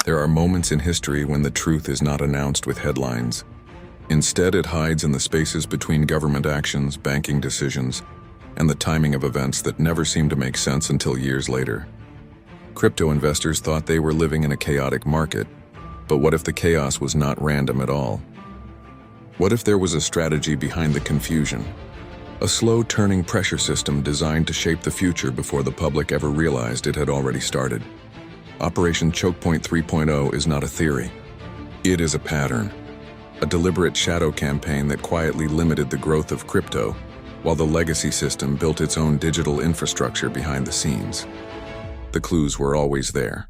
There are moments in history when the truth is not announced with headlines. Instead, it hides in the spaces between government actions, banking decisions, and the timing of events that never seem to make sense until years later. Crypto investors thought they were living in a chaotic market, but what if the chaos was not random at all? What if there was a strategy behind the confusion? A slow-turning pressure system designed to shape the future before the public ever realized it had already started. Operation Chokepoint 3.0 is not a theory. It is a pattern. A deliberate shadow campaign that quietly limited the growth of crypto, while the legacy system built its own digital infrastructure behind the scenes. The clues were always there.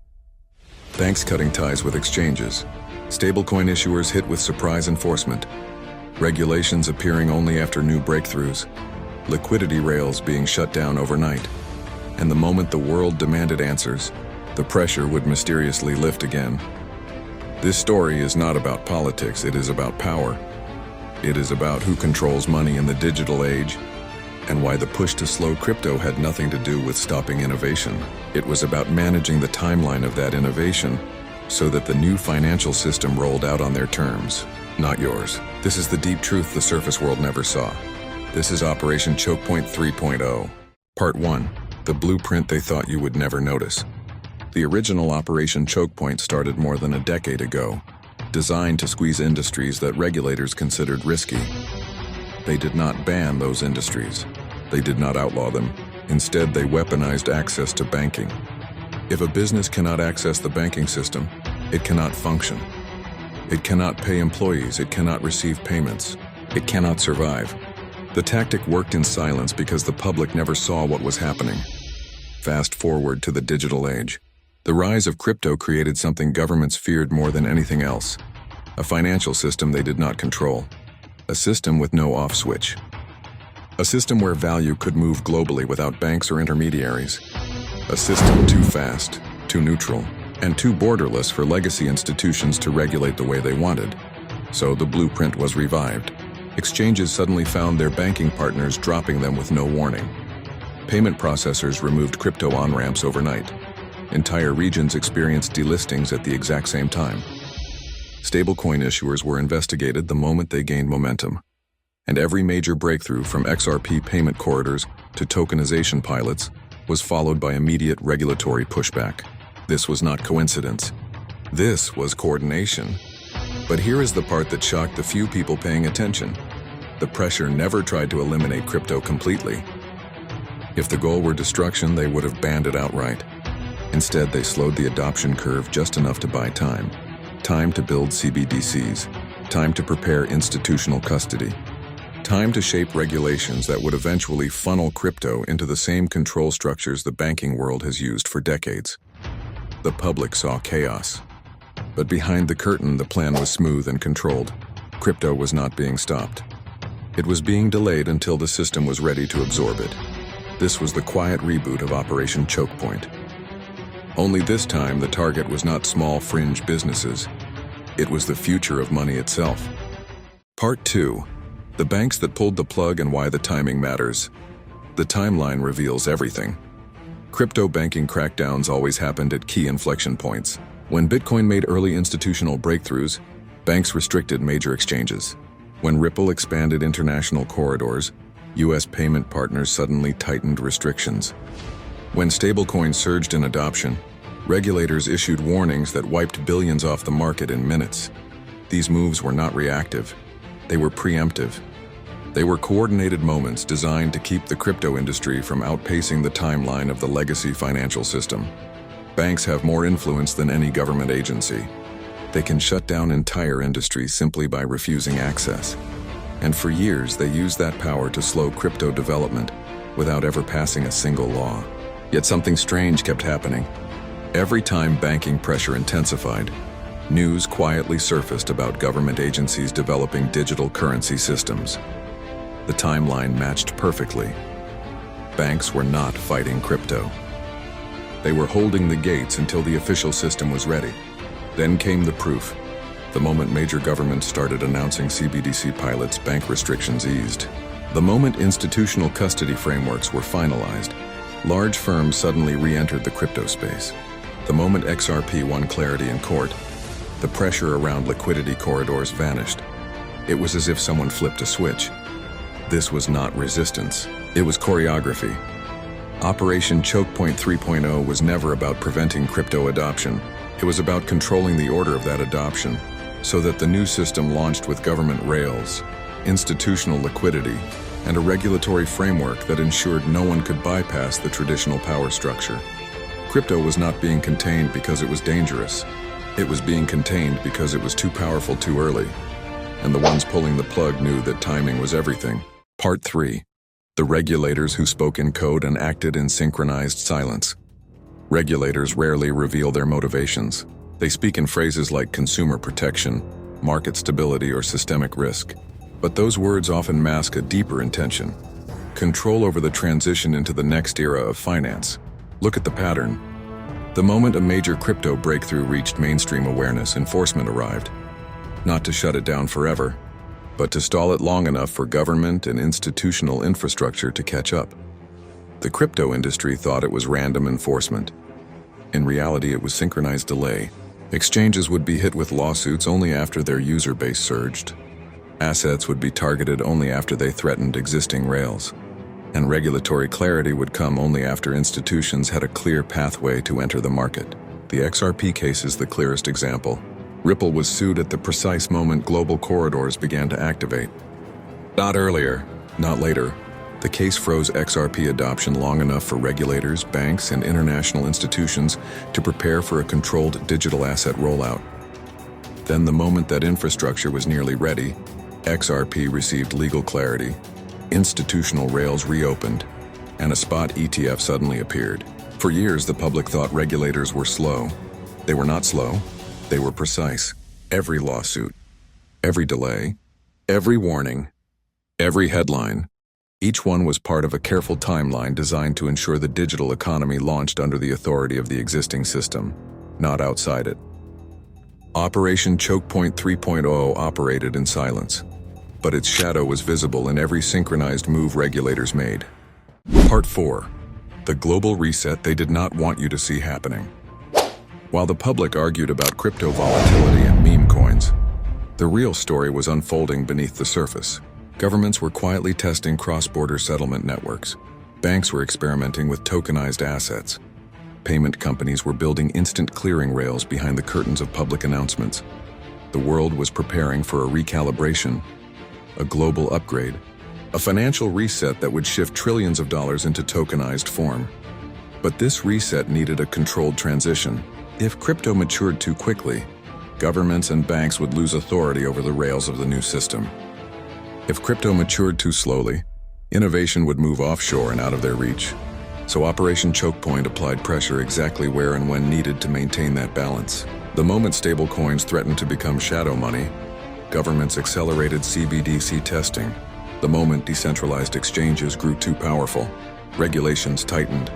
Banks cutting ties with exchanges, stablecoin issuers hit with surprise enforcement, regulations appearing only after new breakthroughs, liquidity rails being shut down overnight, and the moment the world demanded answers, the pressure would mysteriously lift again. This story is not about politics, it is about power. It is about who controls money in the digital age, and why the push to slow crypto had nothing to do with stopping innovation. It was about managing the timeline of that innovation so that the new financial system rolled out on their terms, not yours. This is the deep truth the surface world never saw. This is Operation Chokepoint 3.0. Part 1. The blueprint they thought you would never notice. The original Operation Chokepoint started more than a decade ago, designed to squeeze industries that regulators considered risky. They did not ban those industries. They did not outlaw them. Instead, they weaponized access to banking. If a business cannot access the banking system, it cannot function. It cannot pay employees, it cannot receive payments, it cannot survive. The tactic worked in silence because the public never saw what was happening. Fast forward to the digital age. The rise of crypto created something governments feared more than anything else. A financial system they did not control. A system with no off switch. A system where value could move globally without banks or intermediaries. A system too fast, too neutral, and too borderless for legacy institutions to regulate the way they wanted. So the blueprint was revived. Exchanges suddenly found their banking partners dropping them with no warning. Payment processors removed crypto on-ramps overnight. Entire regions experienced delistings at the exact same time. Stablecoin issuers were investigated the moment they gained momentum. And every major breakthrough from XRP payment corridors to tokenization pilots was followed by immediate regulatory pushback. This was not coincidence. This was coordination. But here is the part that shocked the few people paying attention. The pressure never tried to eliminate crypto completely. If the goal were destruction, they would have banned it outright. Instead, they slowed the adoption curve just enough to buy time. Time to build CBDCs. Time to prepare institutional custody. Time to shape regulations that would eventually funnel crypto into the same control structures the banking world has used for decades. The public saw chaos. But behind the curtain, the plan was smooth and controlled. Crypto was not being stopped. It was being delayed until the system was ready to absorb it. This was the quiet reboot of Operation Chokepoint. Only this time, the target was not small fringe businesses. It was the future of money itself. Part 2. The banks that pulled the plug and why the timing matters. The timeline reveals everything. Crypto banking crackdowns always happened at key inflection points. When Bitcoin made early institutional breakthroughs, banks restricted major exchanges. When Ripple expanded international corridors, US payment partners suddenly tightened restrictions. When stablecoins surged in adoption, regulators issued warnings that wiped billions off the market in minutes. These moves were not reactive. They were preemptive. They were coordinated moments designed to keep the crypto industry from outpacing the timeline of the legacy financial system. Banks have more influence than any government agency. They can shut down entire industries simply by refusing access. And for years, they used that power to slow crypto development without ever passing a single law. Yet something strange kept happening. Every time banking pressure intensified, news quietly surfaced about government agencies developing digital currency systems. The timeline matched perfectly. Banks were not fighting crypto. They were holding the gates until the official system was ready. Then came the proof. The moment major governments started announcing CBDC pilots, bank restrictions eased. The moment institutional custody frameworks were finalized, large firms suddenly re-entered the crypto space. The moment XRP won clarity in court, the pressure around liquidity corridors vanished. It was as if someone flipped a switch. This was not resistance, it was choreography. Operation Chokepoint 3.0 was never about preventing crypto adoption. It was about controlling the order of that adoption, so that the new system launched with government rails, institutional liquidity, and a regulatory framework that ensured no one could bypass the traditional power structure. Crypto was not being contained because it was dangerous. It was being contained because it was too powerful too early. And the ones pulling the plug knew that timing was everything. Part 3. The regulators who spoke in code and acted in synchronized silence. Regulators rarely reveal their motivations. They speak in phrases like consumer protection, market stability, or systemic risk. But those words often mask a deeper intention: control over the transition into the next era of finance. Look at the pattern. The moment a major crypto breakthrough reached mainstream awareness, enforcement arrived. Not to shut it down forever, but to stall it long enough for government and institutional infrastructure to catch up. The crypto industry thought it was random enforcement. In reality, it was synchronized delay. Exchanges would be hit with lawsuits only after their user base surged. Assets would be targeted only after they threatened existing rails. And regulatory clarity would come only after institutions had a clear pathway to enter the market. The XRP case is the clearest example. Ripple was sued at the precise moment global corridors began to activate. Not earlier, not later. The case froze XRP adoption long enough for regulators, banks, and international institutions to prepare for a controlled digital asset rollout. Then, the moment that infrastructure was nearly ready, XRP received legal clarity, institutional rails reopened, and a spot ETF suddenly appeared. For years, the public thought regulators were slow. They were not slow. They were precise. Every lawsuit, every delay, every warning, every headline, each one was part of a careful timeline designed to ensure the digital economy launched under the authority of the existing system, not outside it. Operation Chokepoint 3.0 operated in silence, but its shadow was visible in every synchronized move regulators made. Part 4. The global reset they did not want you to see happening. While the public argued about crypto volatility and meme coins, the real story was unfolding beneath the surface. Governments were quietly testing cross-border settlement networks. Banks were experimenting with tokenized assets. Payment companies were building instant clearing rails behind the curtains of public announcements. The world was preparing for a recalibration, a global upgrade, a financial reset that would shift trillions of dollars into tokenized form. But this reset needed a controlled transition. If crypto matured too quickly, governments and banks would lose authority over the rails of the new system. If crypto matured too slowly, innovation would move offshore and out of their reach. So Operation Chokepoint applied pressure exactly where and when needed to maintain that balance. The moment stablecoins threatened to become shadow money, governments accelerated CBDC testing. The moment decentralized exchanges grew too powerful, regulations tightened.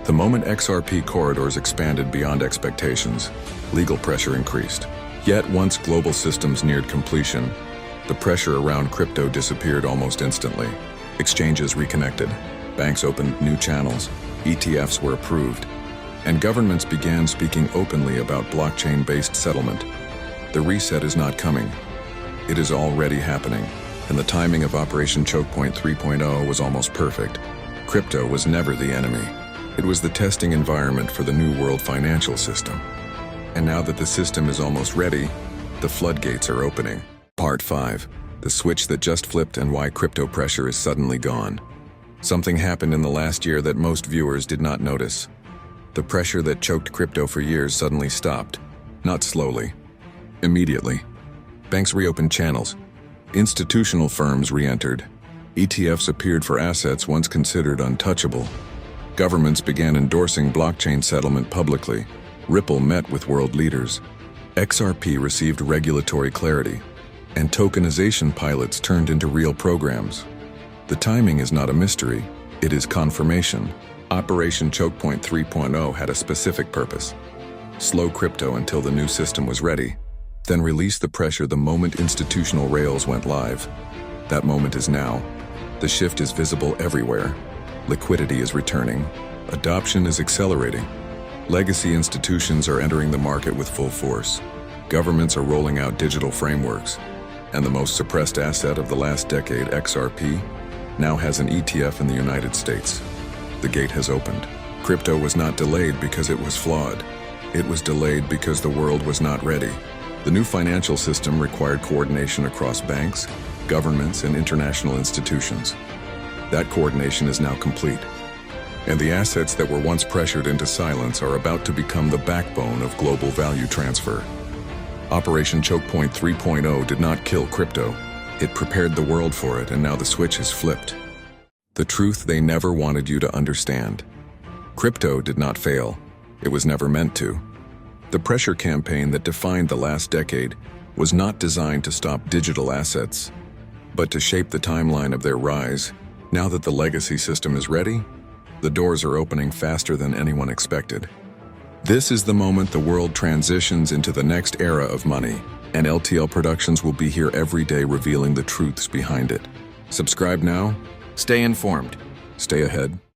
The moment XRP corridors expanded beyond expectations, legal pressure increased. Yet once global systems neared completion, the pressure around crypto disappeared almost instantly. Exchanges reconnected, banks opened new channels, ETFs were approved, and governments began speaking openly about blockchain-based settlement. The reset is not coming. It is already happening, and the timing of Operation Chokepoint 3.0 was almost perfect. Crypto was never the enemy. It was the testing environment for the new world financial system. And now that the system is almost ready, the floodgates are opening. Part 5. The switch that just flipped and why crypto pressure is suddenly gone. Something happened in the last year that most viewers did not notice. The pressure that choked crypto for years suddenly stopped. Not slowly. Immediately. Banks reopened channels. Institutional firms re-entered. ETFs appeared for assets once considered untouchable. Governments began endorsing blockchain settlement publicly. Ripple met with world leaders. XRP received regulatory clarity. And tokenization pilots turned into real programs. The timing is not a mystery, it is confirmation. Operation Chokepoint 3.0 had a specific purpose. Slow crypto until the new system was ready, then release the pressure the moment institutional rails went live. That moment is now. The shift is visible everywhere. Liquidity is returning. Adoption is accelerating. Legacy institutions are entering the market with full force. Governments are rolling out digital frameworks. And the most suppressed asset of the last decade, XRP, now has an ETF in the United States. The gate has opened. Crypto was not delayed because it was flawed. It was delayed because the world was not ready. The new financial system required coordination across banks, governments, and international institutions. That coordination is now complete. And the assets that were once pressured into silence are about to become the backbone of global value transfer. Operation Chokepoint 3.0 did not kill crypto. It prepared the world for it, and now the switch is flipped. The truth they never wanted you to understand. Crypto did not fail. It was never meant to. The pressure campaign that defined the last decade was not designed to stop digital assets, but to shape the timeline of their rise. Now that the legacy system is ready, the doors are opening faster than anyone expected. This is the moment the world transitions into the next era of money, and LTL Productions will be here every day revealing the truths behind it. Subscribe now. Stay informed. Stay ahead.